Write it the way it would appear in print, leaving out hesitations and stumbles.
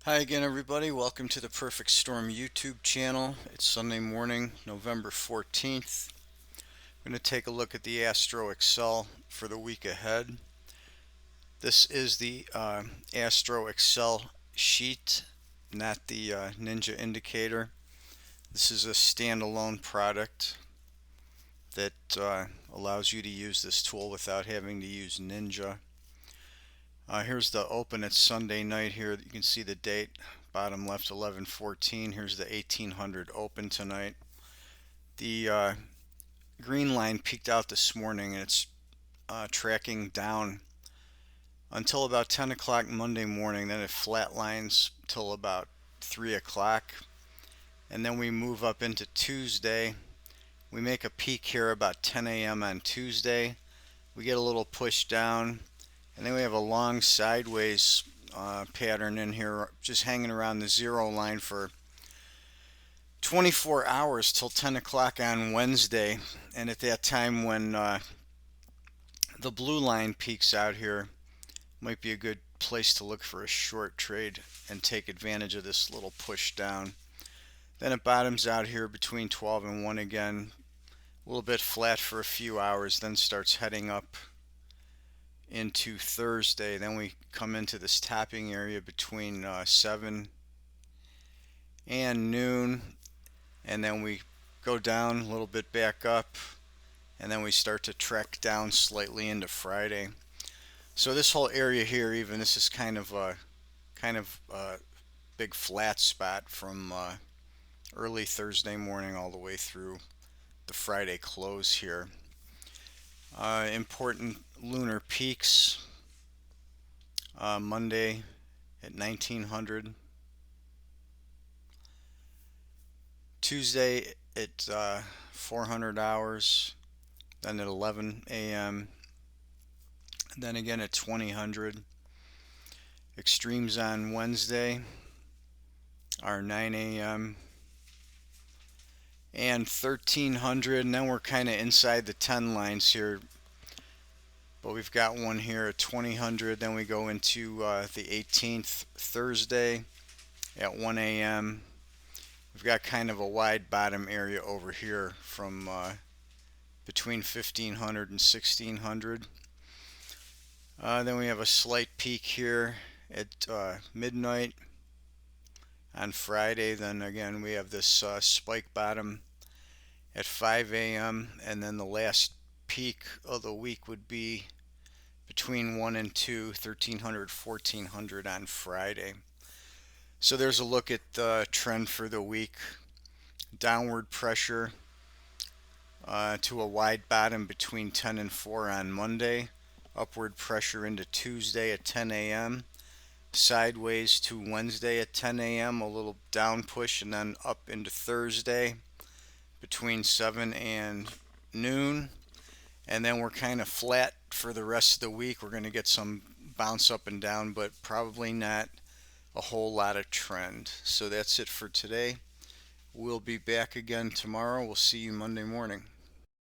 Hi again, everybody. Welcome to the Perfect Storm YouTube channel. It's Sunday morning, November 14th. I'm going to take a look at the Astro Excel for the week ahead. This is the Astro Excel sheet, not the Ninja indicator. This is a standalone product that allows you to use this tool without having to use Ninja. Here's the open. It's Sunday night here. You can see the date, bottom left 11:14. Here's the 1800 open tonight. The green line peaked out this morning and it's tracking down until about 10 o'clock Monday morning. Then it flatlines till about 3 o'clock. And then we move up into Tuesday. We make a peak here about 10 a.m. on Tuesday. We get a little push down. And then we have a long sideways pattern in here, just hanging around the zero line for 24 hours till 10 o'clock on Wednesday. And at that time, when the blue line peaks out here, might be a good place to look for a short trade and take advantage of this little push down. Then it bottoms out here between 12 and 1 again, a little bit flat for a few hours, then starts heading up into Thursday. Then we come into this topping area between 7 and noon, and then we go down a little bit back up, and then we start to trek down slightly into Friday. So this whole area here, even this is kind of a big flat spot from early Thursday morning all the way through the Friday close here. Important lunar peaks, Monday at 1900, Tuesday at 400 hours, then at 11 a.m., then again at 2000. Extremes on Wednesday are 9 a.m. and 1300, and then we're kind of inside the 10 lines here, but we've got one here at 2000. Then we go into the 18th, Thursday at 1 a.m. We've got kind of a wide bottom area over here from between 1500 and 1600. Then we have a slight peak here at midnight on Friday. Then again we have this spike bottom at 5 a.m. and then the last peak of the week would be between 1 and 2, 1300, 1400 on Friday. So there's a look at the trend for the week. Downward pressure to a wide bottom between 10 and 4 on Monday. Upward pressure into Tuesday at 10 a.m. Sideways to Wednesday at 10 a.m. A little down push, and then up into Thursday between 7 and noon. And then we're kind of flat for the rest of the week. We're going to get some bounce up and down, but probably not a whole lot of trend. So that's it for today. We'll be back again tomorrow. We'll see you Monday morning.